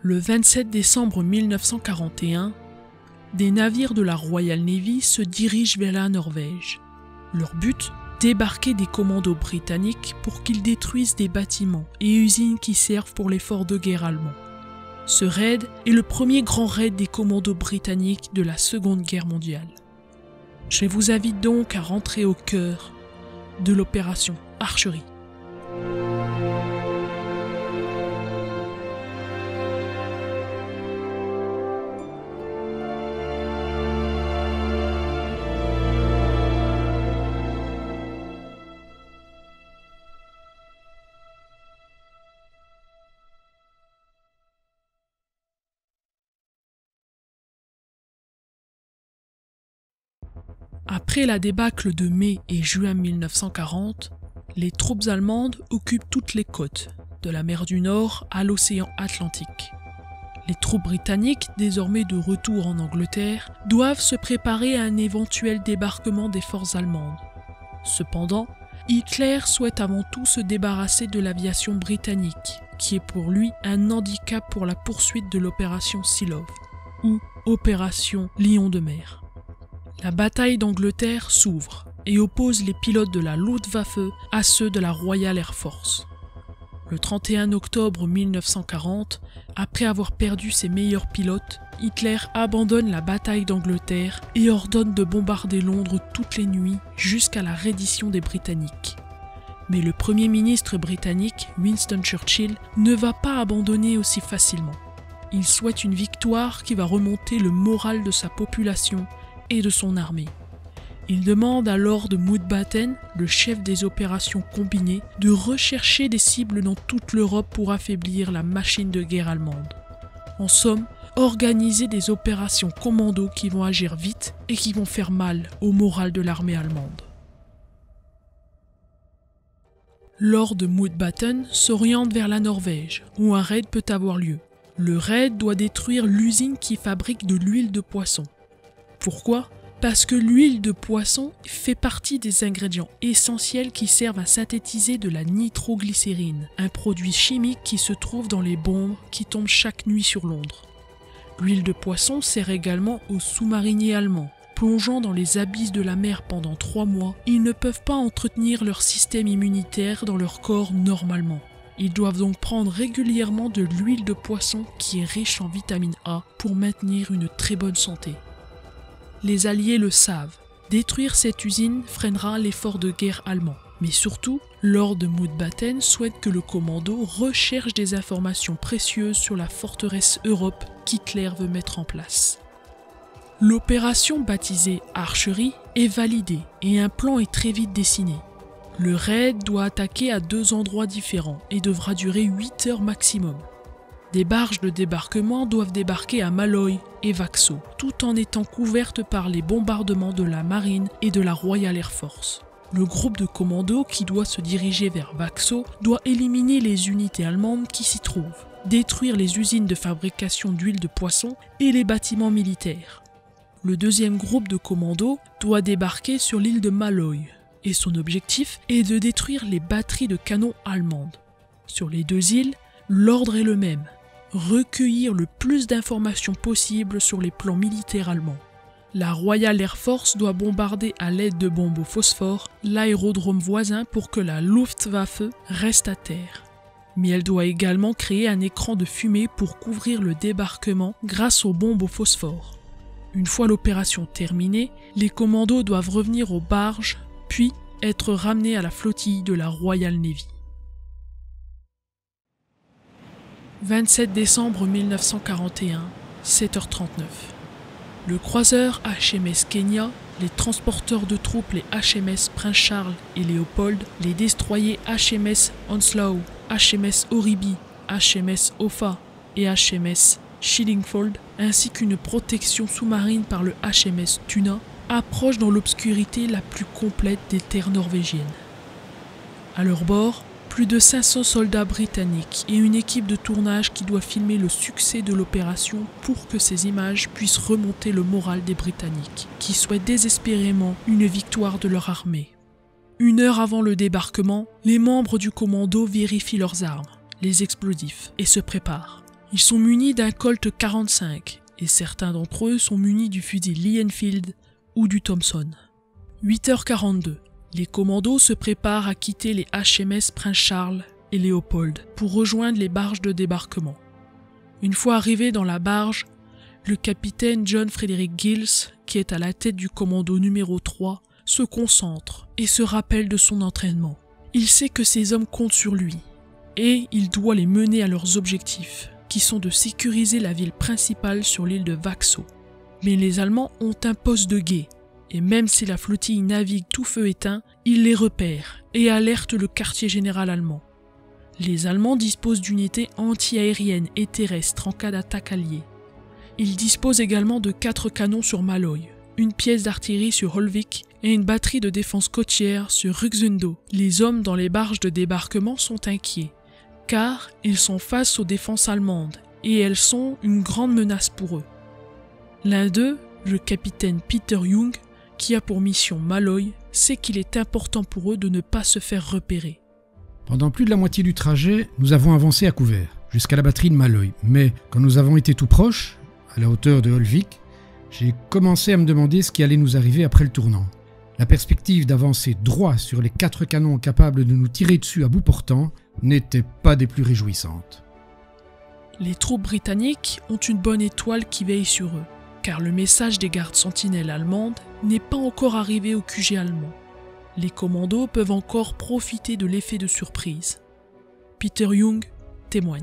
Le 27 décembre 1941, des navires de la Royal Navy se dirigent vers la Norvège. Leur but, débarquer des commandos britanniques pour qu'ils détruisent des bâtiments et usines qui servent pour l'effort de guerre allemand. Ce raid est le premier grand raid des commandos britanniques de la Seconde Guerre mondiale. Je vous invite donc à rentrer au cœur de l'opération Archery. Après la débâcle de mai et juin 1940, les troupes allemandes occupent toutes les côtes, de la mer du Nord à l'océan Atlantique. Les troupes britanniques, désormais de retour en Angleterre, doivent se préparer à un éventuel débarquement des forces allemandes. Cependant, Hitler souhaite avant tout se débarrasser de l'aviation britannique, qui est pour lui un handicap pour la poursuite de l'opération Seal, ou opération Lion de mer. La bataille d'Angleterre s'ouvre et oppose les pilotes de la Luftwaffe à ceux de la Royal Air Force. Le 31 octobre 1940, après avoir perdu ses meilleurs pilotes, Hitler abandonne la bataille d'Angleterre et ordonne de bombarder Londres toutes les nuits jusqu'à la reddition des Britanniques. Mais le Premier ministre britannique, Winston Churchill, ne va pas abandonner aussi facilement. Il souhaite une victoire qui va remonter le moral de sa population et de son armée. Il demande à Lord Mountbatten, le chef des opérations combinées, de rechercher des cibles dans toute l'Europe pour affaiblir la machine de guerre allemande. En somme, organiser des opérations commando qui vont agir vite et qui vont faire mal au moral de l'armée allemande. Lord Mountbatten s'oriente vers la Norvège, où un raid peut avoir lieu. Le raid doit détruire l'usine qui fabrique de l'huile de poisson. Pourquoi ? Parce que l'huile de poisson fait partie des ingrédients essentiels qui servent à synthétiser de la nitroglycérine, un produit chimique qui se trouve dans les bombes qui tombent chaque nuit sur Londres. L'huile de poisson sert également aux sous-mariniers allemands. Plongeant dans les abysses de la mer pendant 3 mois, ils ne peuvent pas entretenir leur système immunitaire dans leur corps normalement. Ils doivent donc prendre régulièrement de l'huile de poisson qui est riche en vitamine A pour maintenir une très bonne santé. Les Alliés le savent. Détruire cette usine freinera l'effort de guerre allemand. Mais surtout, Lord Mountbatten souhaite que le commando recherche des informations précieuses sur la forteresse Europe qu'Hitler veut mettre en place. L'opération baptisée Archery est validée et un plan est très vite dessiné. Le raid doit attaquer à 2 endroits différents et devra durer 8 heures maximum. Des barges de débarquement doivent débarquer à Malloy et Vaxo, tout en étant couvertes par les bombardements de la marine et de la Royal Air Force. Le groupe de commandos qui doit se diriger vers Vaxo doit éliminer les unités allemandes qui s'y trouvent, détruire les usines de fabrication d'huile de poisson et les bâtiments militaires. Le deuxième groupe de commandos doit débarquer sur l'île de Malloy, et son objectif est de détruire les batteries de canons allemandes. Sur les 2 îles, l'ordre est le même. Recueillir le plus d'informations possible sur les plans militaires allemands. La Royal Air Force doit bombarder à l'aide de bombes au phosphore l'aérodrome voisin pour que la Luftwaffe reste à terre. Mais elle doit également créer un écran de fumée pour couvrir le débarquement grâce aux bombes au phosphore. Une fois l'opération terminée, les commandos doivent revenir aux barges, puis être ramenés à la flottille de la Royal Navy. 27 décembre 1941, 7h39. Le croiseur HMS Kenya, les transporteurs de troupes les HMS Prince Charles et Léopold, les destroyers HMS Hounslow, HMS Oribi, HMS Offa et HMS Schillingfold, ainsi qu'une protection sous-marine par le HMS Tuna, approchent dans l'obscurité la plus complète des terres norvégiennes. À leur bord, plus de 500 soldats britanniques et une équipe de tournage qui doit filmer le succès de l'opération pour que ces images puissent remonter le moral des Britanniques, qui souhaitent désespérément une victoire de leur armée. 1 heure avant le débarquement, les membres du commando vérifient leurs armes, les explosifs, et se préparent. Ils sont munis d'un Colt 45 et certains d'entre eux sont munis du fusil Lee Enfield ou du Thompson. 8h42, les commandos se préparent à quitter les HMS Prince Charles et Léopold pour rejoindre les barges de débarquement. Une fois arrivés dans la barge, le capitaine John Frederick Gills, qui est à la tête du commando numéro 3, se concentre et se rappelle de son entraînement. Il sait que ses hommes comptent sur lui et il doit les mener à leurs objectifs, qui sont de sécuriser la ville principale sur l'île de Vaxo. Mais les Allemands ont un poste de guet, et même si la flottille navigue tout feu éteint, ils les repèrent et alertent le quartier général allemand. Les Allemands disposent d'unités anti-aériennes et terrestres en cas d'attaque alliée. Ils disposent également de 4 canons sur Malloy, une pièce d'artillerie sur Holvik et une batterie de défense côtière sur Ruxundo. Les hommes dans les barges de débarquement sont inquiets, car ils sont face aux défenses allemandes et elles sont une grande menace pour eux. L'un d'eux, le capitaine Peter Young, qui a pour mission Malloy, sait qu'il est important pour eux de ne pas se faire repérer. Pendant plus de la moitié du trajet, nous avons avancé à couvert, jusqu'à la batterie de Malloy. Mais quand nous avons été tout proches, à la hauteur de Holvik, j'ai commencé à me demander ce qui allait nous arriver après le tournant. La perspective d'avancer droit sur les 4 canons capables de nous tirer dessus à bout portant n'était pas des plus réjouissantes. Les troupes britanniques ont une bonne étoile qui veille sur eux, car le message des gardes sentinelles allemandes n'est pas encore arrivé au QG allemand. Les commandos peuvent encore profiter de l'effet de surprise. Peter Young témoigne.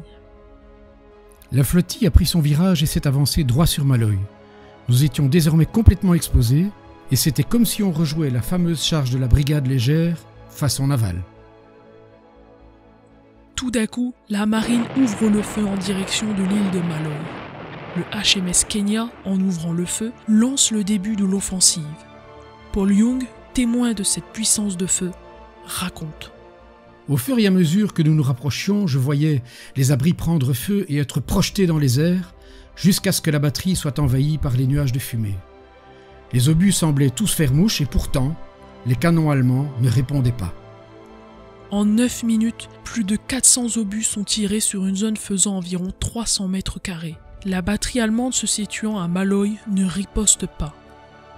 La flottille a pris son virage et s'est avancée droit sur Malloy. Nous étions désormais complètement exposés et c'était comme si on rejouait la fameuse charge de la brigade légère façon navale. Tout d'un coup, la marine ouvre le feu en direction de l'île de Malloy. Le HMS Kenya, en ouvrant le feu, lance le début de l'offensive. Paul Young, témoin de cette puissance de feu, raconte. Au fur et à mesure que nous nous rapprochions, je voyais les abris prendre feu et être projetés dans les airs, jusqu'à ce que la batterie soit envahie par les nuages de fumée. Les obus semblaient tous faire mouche et pourtant, les canons allemands ne répondaient pas. En 9 minutes, plus de 400 obus sont tirés sur une zone faisant environ 300 mètres carrés. La batterie allemande se situant à Malloy ne riposte pas.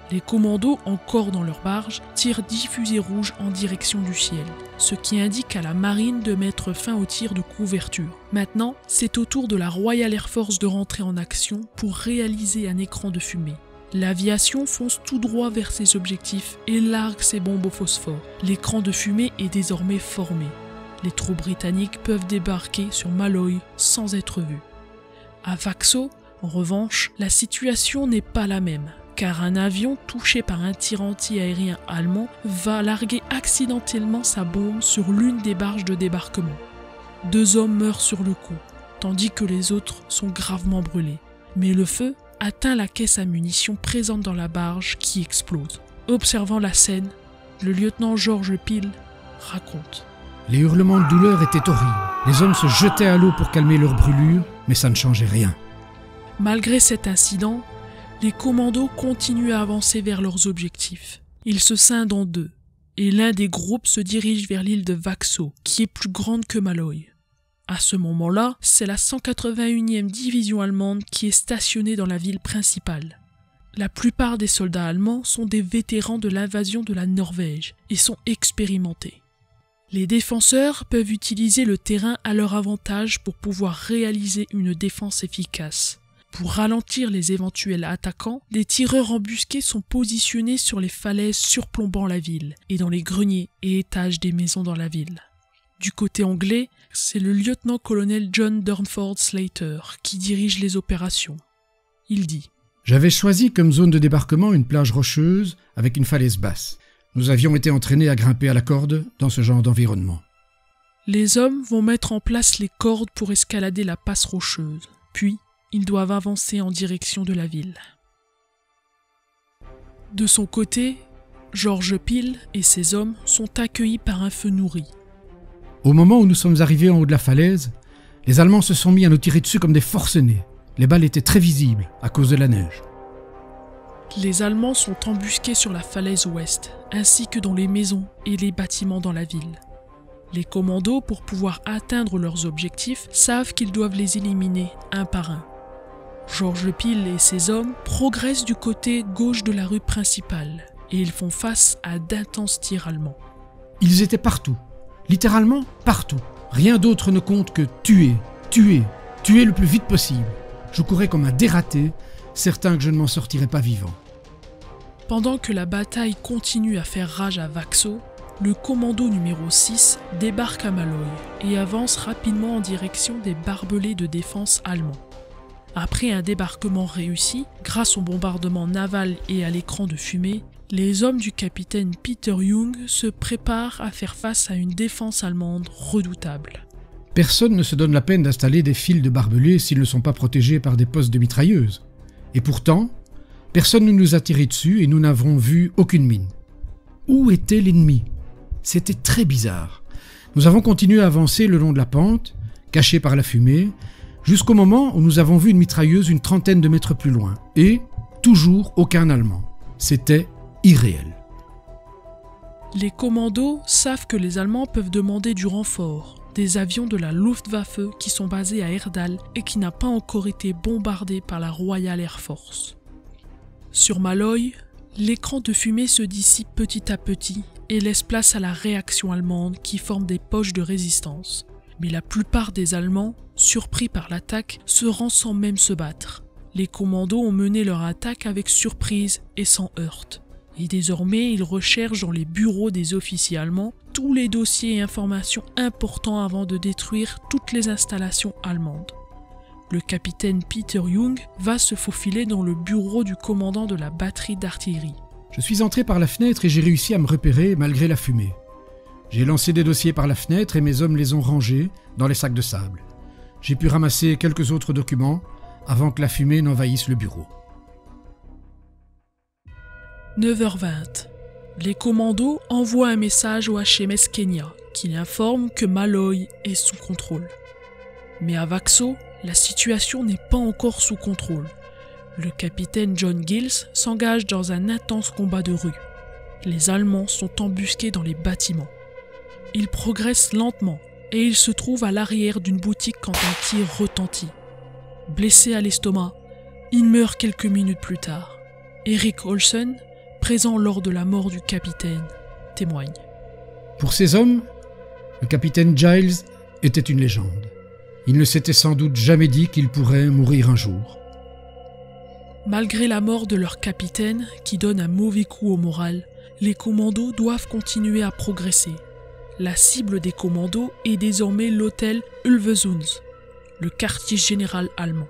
Les commandos, encore dans leur barge, tirent 10 fusées rouges en direction du ciel, ce qui indique à la marine de mettre fin aux tirs de couverture. Maintenant, c'est au tour de la Royal Air Force de rentrer en action pour réaliser un écran de fumée. L'aviation fonce tout droit vers ses objectifs et largue ses bombes au phosphore. L'écran de fumée est désormais formé. Les troupes britanniques peuvent débarquer sur Malloy sans être vues. À Vaxo, en revanche, la situation n'est pas la même, car un avion touché par un tir anti-aérien allemand va larguer accidentellement sa bombe sur l'une des barges de débarquement. 2 hommes meurent sur le coup, tandis que les autres sont gravement brûlés. Mais le feu atteint la caisse à munitions présente dans la barge qui explose. Observant la scène, le lieutenant George Peel raconte. Les hurlements de douleur étaient horribles. Les hommes se jetaient à l'eau pour calmer leur brûlure, mais ça ne changeait rien. Malgré cet incident, les commandos continuent à avancer vers leurs objectifs. Ils se scindent en 2, et l'un des groupes se dirige vers l'île de Vaxo, qui est plus grande que Malloy. À ce moment-là, c'est la 181e division allemande qui est stationnée dans la ville principale. La plupart des soldats allemands sont des vétérans de l'invasion de la Norvège et sont expérimentés. Les défenseurs peuvent utiliser le terrain à leur avantage pour pouvoir réaliser une défense efficace. Pour ralentir les éventuels attaquants, des tireurs embusqués sont positionnés sur les falaises surplombant la ville et dans les greniers et étages des maisons dans la ville. Du côté anglais, c'est le lieutenant-colonel John Durnford Slater qui dirige les opérations. Il dit « J'avais choisi comme zone de débarquement une plage rocheuse avec une falaise basse. Nous avions été entraînés à grimper à la corde dans ce genre d'environnement. » Les hommes vont mettre en place les cordes pour escalader la passe rocheuse, puis ils doivent avancer en direction de la ville. De son côté, George Peel et ses hommes sont accueillis par un feu nourri. Au moment où nous sommes arrivés en haut de la falaise, les Allemands se sont mis à nous tirer dessus comme des forcenés. Les balles étaient très visibles à cause de la neige. Les Allemands sont embusqués sur la falaise ouest, ainsi que dans les maisons et les bâtiments dans la ville. Les commandos, pour pouvoir atteindre leurs objectifs, savent qu'ils doivent les éliminer un par un. George Peel et ses hommes progressent du côté gauche de la rue principale et ils font face à d'intenses tirs allemands. Ils étaient partout, littéralement partout. Rien d'autre ne compte que tuer, tuer, tuer le plus vite possible. Je courais comme un dératé, certain que je ne m'en sortirais pas vivant. Pendant que la bataille continue à faire rage à Vaxo, le commando numéro 6 débarque à Malloy et avance rapidement en direction des barbelés de défense allemands. Après un débarquement réussi, grâce au bombardement naval et à l'écran de fumée, les hommes du capitaine Peter Young se préparent à faire face à une défense allemande redoutable. Personne ne se donne la peine d'installer des fils de barbelés s'ils ne sont pas protégés par des postes de mitrailleuses. Et pourtant, personne ne nous a tiré dessus et nous n'avons vu aucune mine. Où était l'ennemi ? C'était très bizarre. Nous avons continué à avancer le long de la pente, cachés par la fumée, jusqu'au moment où nous avons vu une mitrailleuse une trentaine de mètres plus loin. Et toujours aucun Allemand. C'était irréel. Les commandos savent que les Allemands peuvent demander du renfort, des avions de la Luftwaffe qui sont basés à Erdal et qui n'a pas encore été bombardé par la Royal Air Force. Sur Malloy, l'écran de fumée se dissipe petit à petit et laisse place à la réaction allemande qui forme des poches de résistance. Mais la plupart des Allemands, surpris par l'attaque, se rendent sans même se battre. Les commandos ont mené leur attaque avec surprise et sans heurts. Et désormais, ils recherchent dans les bureaux des officiers allemands tous les dossiers et informations importants avant de détruire toutes les installations allemandes. Le capitaine Peter Young va se faufiler dans le bureau du commandant de la batterie d'artillerie. Je suis entré par la fenêtre et j'ai réussi à me repérer malgré la fumée. J'ai lancé des dossiers par la fenêtre et mes hommes les ont rangés dans les sacs de sable. J'ai pu ramasser quelques autres documents avant que la fumée n'envahisse le bureau. 9h20. Les commandos envoient un message au HMS Kenya qui informe que Malloy est sous contrôle. Mais à Vaxo, la situation n'est pas encore sous contrôle. Le capitaine John Gills s'engage dans un intense combat de rue. Les Allemands sont embusqués dans les bâtiments. Ils progressent lentement et ils se trouvent à l'arrière d'une boutique quand un tir retentit. Blessé à l'estomac, il meurt quelques minutes plus tard. Eric Olsen, présent lors de la mort du capitaine, témoigne. Pour ces hommes, le capitaine Giles était une légende. Il ne s'était sans doute jamais dit qu'il pourrait mourir un jour. Malgré la mort de leur capitaine, qui donne un mauvais coup au moral, les commandos doivent continuer à progresser. La cible des commandos est désormais l'hôtel Ulvesunds, le quartier général allemand.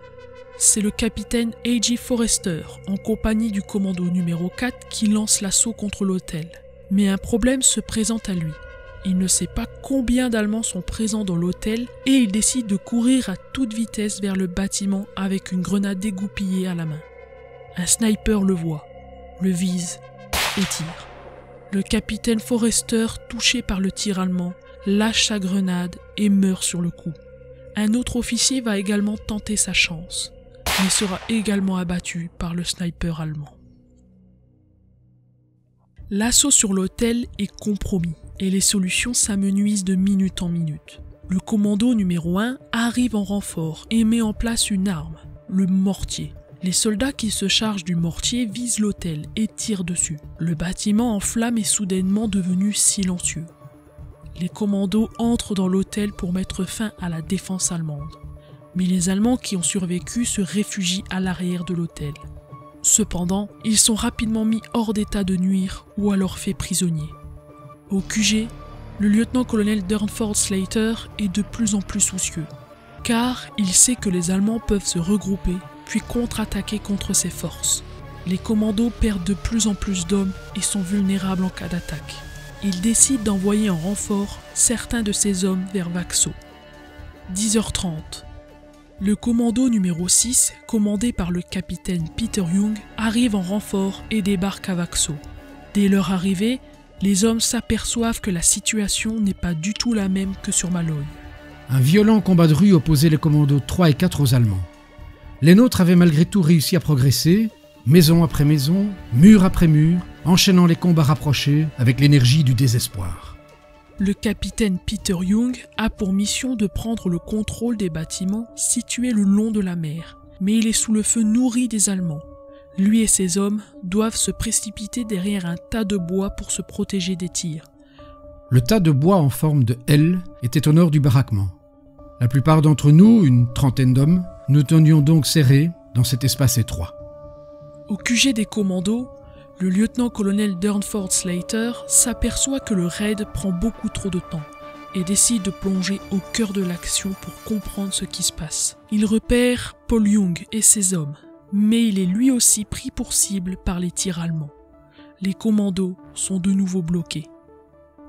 C'est le capitaine A.J. Forrester, en compagnie du commando numéro 4, qui lance l'assaut contre l'hôtel. Mais un problème se présente à lui. Il ne sait pas combien d'Allemands sont présents dans l'hôtel et il décide de courir à toute vitesse vers le bâtiment avec une grenade dégoupillée à la main. Un sniper le voit, le vise et tire. Le capitaine Forrester, touché par le tir allemand, lâche sa grenade et meurt sur le coup. Un autre officier va également tenter sa chance, mais sera également abattu par le sniper allemand. L'assaut sur l'hôtel est compromis et les solutions s'amenuisent de minute en minute. Le commando numéro 1 arrive en renfort et met en place une arme, le mortier. Les soldats qui se chargent du mortier visent l'hôtel et tirent dessus. Le bâtiment en flammes est soudainement devenu silencieux. Les commandos entrent dans l'hôtel pour mettre fin à la défense allemande. Mais les Allemands qui ont survécu se réfugient à l'arrière de l'hôtel. Cependant, ils sont rapidement mis hors d'état de nuire ou alors faits prisonniers. Au QG, le lieutenant-colonel Durnford Slater est de plus en plus soucieux, car il sait que les Allemands peuvent se regrouper puis contre-attaquer contre ses forces. Les commandos perdent de plus en plus d'hommes et sont vulnérables en cas d'attaque. Il décide d'envoyer en renfort certains de ses hommes vers Vaxo. 10h30. Le commando numéro 6, commandé par le capitaine Peter Young, arrive en renfort et débarque à Vaxo. Dès leur arrivée, les hommes s'aperçoivent que la situation n'est pas du tout la même que sur Malloy. Un violent combat de rue opposait les commandos 3 et 4 aux Allemands. Les nôtres avaient malgré tout réussi à progresser, maison après maison, mur après mur, enchaînant les combats rapprochés avec l'énergie du désespoir. Le capitaine Peter Young a pour mission de prendre le contrôle des bâtiments situés le long de la mer, mais il est sous le feu nourri des Allemands. Lui et ses hommes doivent se précipiter derrière un tas de bois pour se protéger des tirs. Le tas de bois en forme de L était au nord du baraquement. La plupart d'entre nous, une trentaine d'hommes, nous tenions donc serrés dans cet espace étroit. Au QG des commandos, le lieutenant-colonel Durnford Slater s'aperçoit que le raid prend beaucoup trop de temps et décide de plonger au cœur de l'action pour comprendre ce qui se passe. Il repère Paul Young et ses hommes, mais il est lui aussi pris pour cible par les tirs allemands. Les commandos sont de nouveau bloqués.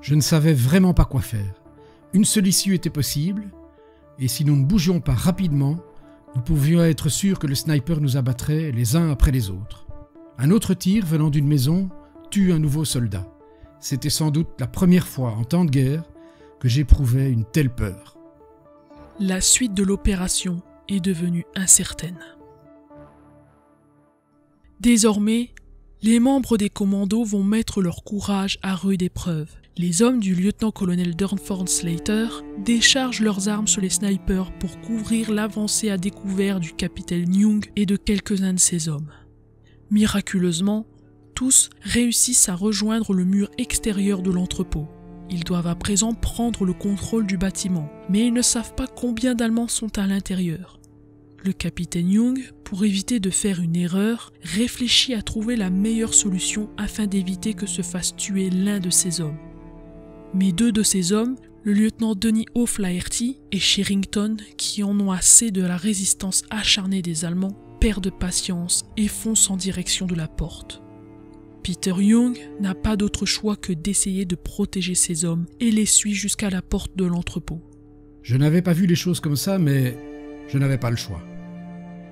Je ne savais vraiment pas quoi faire. Une seule issue était possible, et si nous ne bougions pas rapidement, nous pouvions être sûrs que le sniper nous abattrait les uns après les autres. Un autre tir venant d'une maison tue un nouveau soldat. C'était sans doute la première fois en temps de guerre que j'éprouvais une telle peur. La suite de l'opération est devenue incertaine. Désormais, les membres des commandos vont mettre leur courage à rude épreuve. Les hommes du lieutenant-colonel Durnford Slater déchargent leurs armes sur les snipers pour couvrir l'avancée à découvert du capitaine Young et de quelques-uns de ses hommes. Miraculeusement, tous réussissent à rejoindre le mur extérieur de l'entrepôt. Ils doivent à présent prendre le contrôle du bâtiment, mais ils ne savent pas combien d'Allemands sont à l'intérieur. Le capitaine Young, pour éviter de faire une erreur, réfléchit à trouver la meilleure solution afin d'éviter que se fasse tuer l'un de ses hommes. Mais deux de ses hommes, le lieutenant Denny O'Flaherty et Sherrington, qui en ont assez de la résistance acharnée des Allemands, perdent patience et foncent en direction de la porte. Peter Young n'a pas d'autre choix que d'essayer de protéger ses hommes et les suit jusqu'à la porte de l'entrepôt. Je n'avais pas vu les choses comme ça, mais je n'avais pas le choix.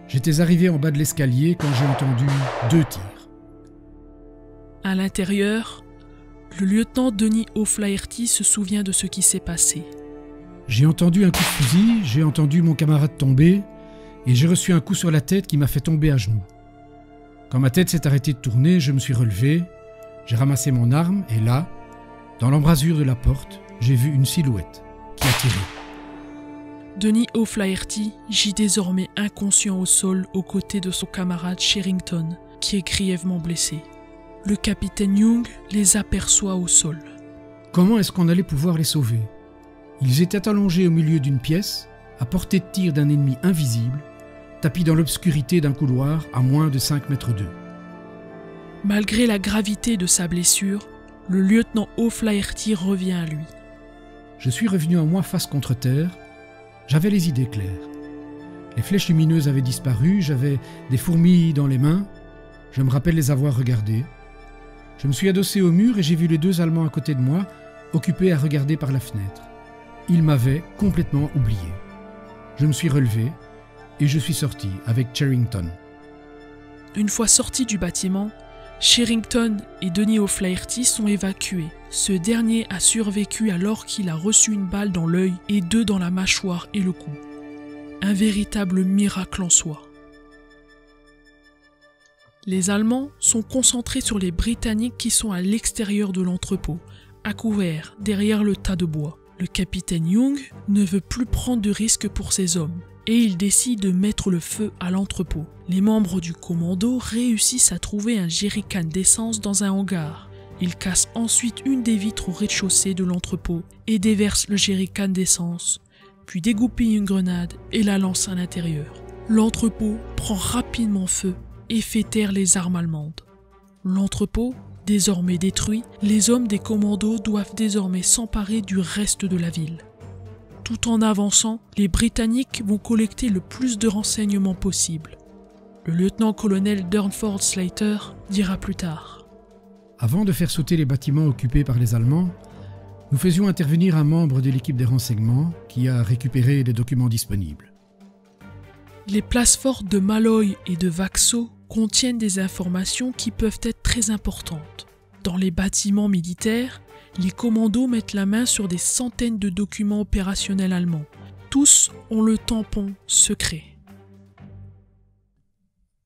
J'étais arrivé en bas de l'escalier quand j'ai entendu 2 tirs. À l'intérieur, le lieutenant Denny O'Flaherty se souvient de ce qui s'est passé. J'ai entendu un coup de fusil, j'ai entendu mon camarade tomber et j'ai reçu un coup sur la tête qui m'a fait tomber à genoux. Quand ma tête s'est arrêtée de tourner, je me suis relevé, j'ai ramassé mon arme et là, dans l'embrasure de la porte, j'ai vu une silhouette qui a tiré. Denny O'Flaherty gît désormais inconscient au sol aux côtés de son camarade Sherrington, qui est grièvement blessé. Le capitaine Young les aperçoit au sol. Comment est-ce qu'on allait pouvoir les sauver? Ils étaient allongés au milieu d'une pièce, à portée de tir d'un ennemi invisible, tapis dans l'obscurité d'un couloir à moins de 5 mètres d'eux. Malgré la gravité de sa blessure, le lieutenant O'Flaherty revient à lui. Je suis revenu en moi face contre terre. J'avais les idées claires. Les flèches lumineuses avaient disparu, j'avais des fourmis dans les mains. Je me rappelle les avoir regardées. Je me suis adossé au mur et j'ai vu les 2 Allemands à côté de moi, occupés à regarder par la fenêtre. Ils m'avaient complètement oublié. Je me suis relevé et je suis sorti avec Sherrington. Une fois sortis du bâtiment, Sherrington et Denny O'Flaherty sont évacués. Ce dernier a survécu alors qu'il a reçu une balle dans l'œil et 2 dans la mâchoire et le cou. Un véritable miracle en soi. Les Allemands sont concentrés sur les Britanniques qui sont à l'extérieur de l'entrepôt, à couvert, derrière le tas de bois. Le capitaine Young ne veut plus prendre de risques pour ses hommes et il décide de mettre le feu à l'entrepôt. Les membres du commando réussissent à trouver un jerrycan d'essence dans un hangar. Ils cassent ensuite une des vitres au rez-de-chaussée de l'entrepôt et déversent le jerrycan d'essence, puis dégoupillent une grenade et la lancent à l'intérieur. L'entrepôt prend rapidement feu et fait taire les armes allemandes. L'entrepôt, désormais détruit, les hommes des commandos doivent désormais s'emparer du reste de la ville. Tout en avançant, les Britanniques vont collecter le plus de renseignements possible. Le lieutenant-colonel Durnford Slater dira plus tard. Avant de faire sauter les bâtiments occupés par les Allemands, nous faisions intervenir un membre de l'équipe des renseignements qui a récupéré les documents disponibles. Les places fortes de Malloy et de Vaxo contiennent des informations qui peuvent être très importantes. Dans les bâtiments militaires, les commandos mettent la main sur des centaines de documents opérationnels allemands. Tous ont le tampon secret.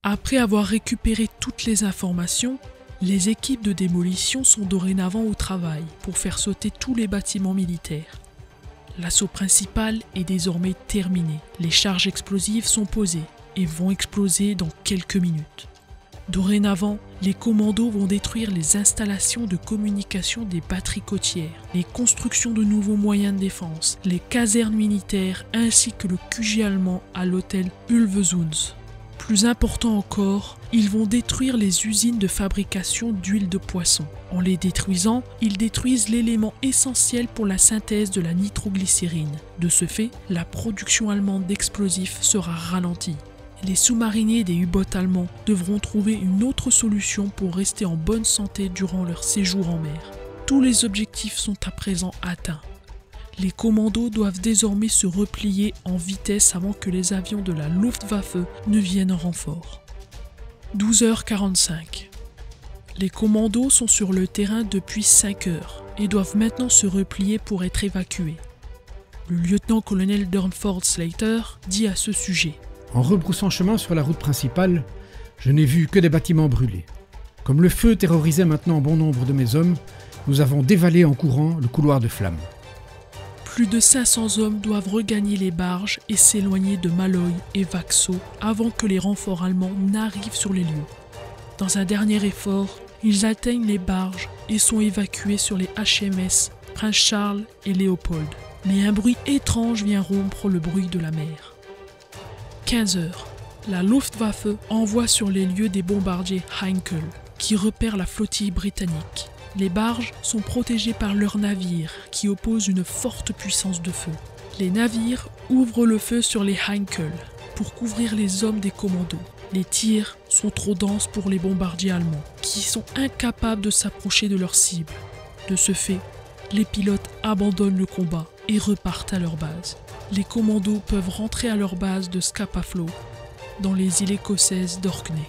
Après avoir récupéré toutes les informations, Les équipes de démolition sont dorénavant au travail pour faire sauter tous les bâtiments militaires. L'assaut principal est désormais terminé. Les charges explosives sont posées et vont exploser dans quelques minutes. Dorénavant, les commandos vont détruire les installations de communication des batteries côtières, les constructions de nouveaux moyens de défense, les casernes militaires ainsi que le QG allemand à l'hôtel Ulvesunds. Plus important encore, ils vont détruire les usines de fabrication d'huile de poisson. En les détruisant, ils détruisent l'élément essentiel pour la synthèse de la nitroglycérine. De ce fait, la production allemande d'explosifs sera ralentie. Les sous-mariniers des U-boats allemands devront trouver une autre solution pour rester en bonne santé durant leur séjour en mer. Tous les objectifs sont à présent atteints. Les commandos doivent désormais se replier en vitesse avant que les avions de la Luftwaffe ne viennent en renfort. 12h45. Les commandos sont sur le terrain depuis 5 heures et doivent maintenant se replier pour être évacués. Le lieutenant-colonel Durnford Slater dit à ce sujet: En rebroussant chemin sur la route principale, je n'ai vu que des bâtiments brûlés. Comme le feu terrorisait maintenant bon nombre de mes hommes, nous avons dévalé en courant le couloir de flammes. Plus de 500 hommes doivent regagner les barges et s'éloigner de Malloy et Vaxo avant que les renforts allemands n'arrivent sur les lieux. Dans un dernier effort, ils atteignent les barges et sont évacués sur les HMS Prince Charles et Léopold. Mais un bruit étrange vient rompre le bruit de la mer. 15 heures. La Luftwaffe envoie sur les lieux des bombardiers Heinkel qui repèrent la flottille britannique. Les barges sont protégées par leurs navires qui opposent une forte puissance de feu. Les navires ouvrent le feu sur les Heinkel pour couvrir les hommes des commandos. Les tirs sont trop denses pour les bombardiers allemands qui sont incapables de s'approcher de leur cible. De ce fait, les pilotes abandonnent le combat et repartent à leur base. Les commandos peuvent rentrer à leur base de Scapa Flow dans les îles écossaises d'Orkney.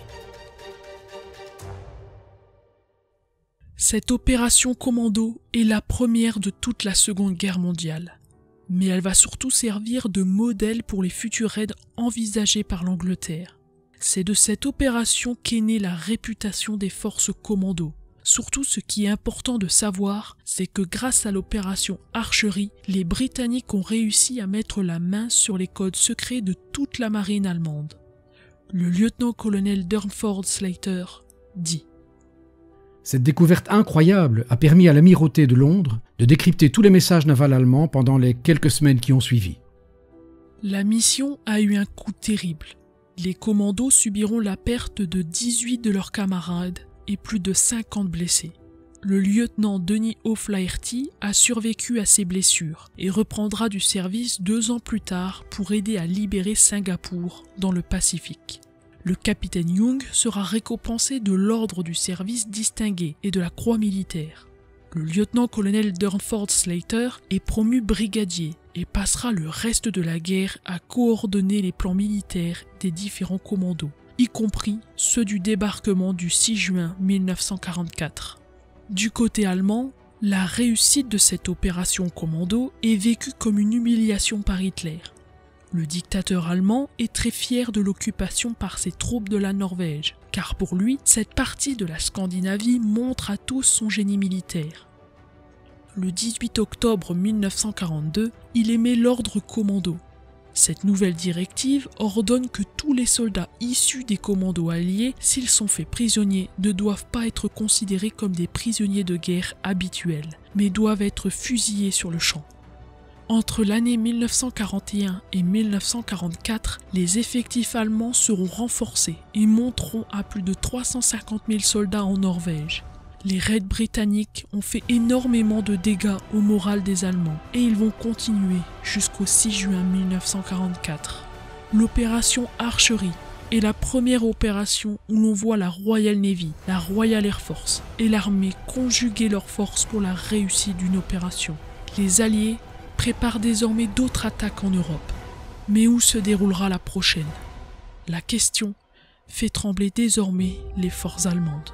Cette opération commando est la première de toute la Seconde Guerre mondiale, mais elle va surtout servir de modèle pour les futurs raids envisagés par l'Angleterre. C'est de cette opération qu'est née la réputation des forces commando. Surtout, ce qui est important de savoir, c'est que grâce à l'opération Archery, les Britanniques ont réussi à mettre la main sur les codes secrets de toute la marine allemande. Le lieutenant-colonel Durnford Slater dit: Cette découverte incroyable a permis à l'amirauté de Londres de décrypter tous les messages navals allemands pendant les quelques semaines qui ont suivi. La mission a eu un coup terrible. Les commandos subiront la perte de 18 de leurs camarades et plus de 50 blessés. Le lieutenant Denis O'Flaherty a survécu à ses blessures et reprendra du service 2 ans plus tard pour aider à libérer Singapour dans le Pacifique. Le capitaine Young sera récompensé de l'ordre du service distingué et de la croix militaire. Le lieutenant-colonel Durnford Slater est promu brigadier et passera le reste de la guerre à coordonner les plans militaires des différents commandos, y compris ceux du débarquement du 6 juin 1944. Du côté allemand, la réussite de cette opération commando est vécue comme une humiliation par Hitler. Le dictateur allemand est très fier de l'occupation par ses troupes de la Norvège, car pour lui, cette partie de la Scandinavie montre à tous son génie militaire. Le 18 octobre 1942, il émet l'ordre commando. Cette nouvelle directive ordonne que tous les soldats issus des commandos alliés, s'ils sont faits prisonniers, ne doivent pas être considérés comme des prisonniers de guerre habituels, mais doivent être fusillés sur le champ. Entre l'année 1941 et 1944, les effectifs allemands seront renforcés et monteront à plus de 350 000 soldats en Norvège. Les raids britanniques ont fait énormément de dégâts au moral des Allemands et ils vont continuer jusqu'au 6 juin 1944. L'opération Archery est la première opération où l'on voit la Royal Navy, la Royal Air Force et l'armée conjuguer leurs forces pour la réussite d'une opération. Les Alliés préparent désormais d'autres attaques en Europe. Mais où se déroulera la prochaine? La question fait trembler désormais les forces allemandes.